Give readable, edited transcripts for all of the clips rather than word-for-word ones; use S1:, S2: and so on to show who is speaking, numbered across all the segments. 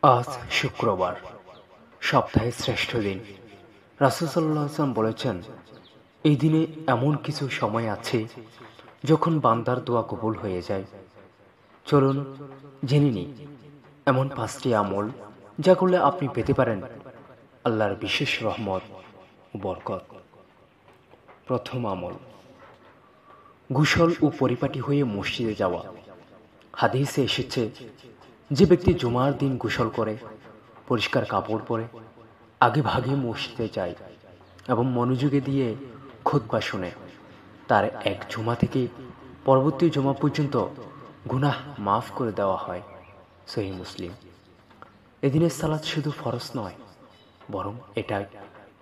S1: আজ শুক্রবার, সপ্তাহের শ্রেষ্ঠ দিন। রাসূল সাল্লাল্লাহু আলাইহি ওয়াসাল্লাম বলেছেন, এই দিনে এমন কিছু সময় আছে যখন বান্দার দোয়া কবুল হয়ে যায়। চলুন জেনে নিই এমন 5টি আমল যা করলে আপনি পেতে পারেন আল্লাহর বিশেষ রহমত ও বরকত। প্রথম আমল, গোসল ও পরিপাটি হয়ে মসজিদে যাওয়া। হাদিসে এসেছে, যে ব্যক্তি জুমার দিন গোসল করে, পরিষ্কার কাপড় পরে আগে ভাগে মসজিদে যায় এবং মনোযোগে দিয়ে খুতবা শুনে, তার এক জুমা থেকে পরবর্তী জুমা পর্যন্ত গুনাহ মাফ করে দেওয়া হয়। সহিহ মুসলিম। এদিনের সালাত শুধু ফরজ নয়, বরং এটা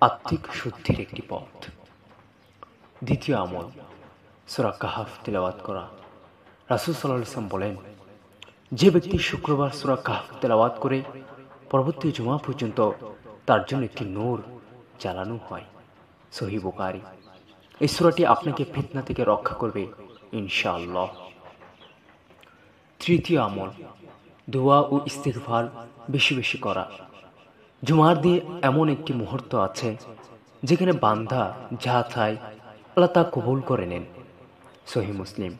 S1: আত্মিক শুদ্ধির একটি পথ। দ্বিতীয় আমল, সূরা কাহফ তিলাওয়াত করা। রাসূল সাল্লাল্লাহু আলাইহি ওয়াসাল্লাম বলেন, যে ব্যক্তি শুক্রবার সূরা কাহফ তেলাওয়াত করে পরবর্তী জুমা পর্যন্ত, তার জন্য একটি নূর জ্বালানো হয়। সহিহ বুখারী। এই সূরাটি আপনাকে ফিতনা থেকে রক্ষা করবে ইনশাআল্লাহ। তৃতীয় আমল, দোয়া ও ইস্তিগফার বেশি বেশি করা। জুমার দিন এমন একটি মুহূর্ত আছে যেখানে বান্দা যা চায় আল্লাহ তা কবুল করে নেন। সহিহ মুসলিম।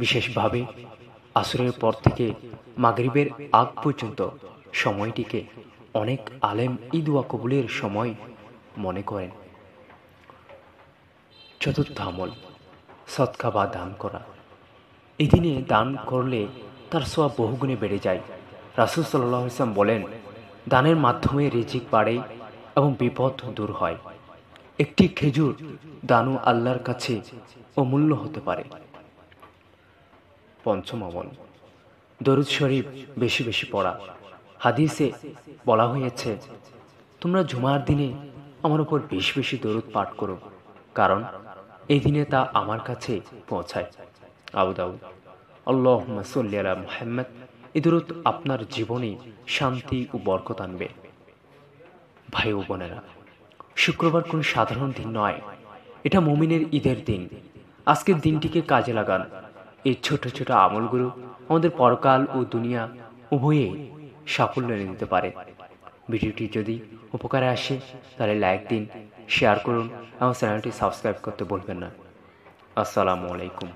S1: বিশেষভাবে আসরের পর থেকে মাগরিবের আগ পর্যন্ত সময়টিকে অনেক আলেম এই দোয়া কবুলের সময় মনে করেন। চতুর্থ আমল, সদকা বা দান করা। এই দিনে দান করলে তার সওয়াব বহুগুণে বেড়ে যায়। রাসূল সাল্লাল্লাহু আলাইহি ওয়াসাল্লাম বলেন, দানের মাধ্যমে রিজিক বাড়ে এবং বিপদ দূর হয়। একটি খেজুর দানও আল্লাহর কাছে অমূল্য হতে পারে। পঞ্চম আমল, দরুদ শরীফ বেশি বেশি পড়া। হাদিসে বলা হয়েছে, তোমরা জুমার দিনে আমার উপর বেশি বেশি দরুদ পাঠ করো, কারণ এই দিনে তা আমার কাছে পৌঁছায়। আবু দাউদ। আল্লাহুম্মা সাল্লি আলা মুহাম্মাদ। এই দরুদ আপনার জীবনে শান্তি ও বরকত আনবে। ভাই ও বোনেরা, শুক্রবার কোনো সাধারণ দিন নয়, এটা মুমিনের ঈদের দিন। আজকের দিনটিকে কাজে লাগান। এই ছোট ছোট আমলগুলো আমাদের পরকাল ও দুনিয়া উভয়ে সাফল্য এনে দিতে পারে। ভিডিওটি যদি উপকারে আসে তাহলে লাইক দিন, শেয়ার করুন এবং চ্যানেলটি সাবস্ক্রাইব করতে ভুলবেন না। আসসালামু আলাইকুম।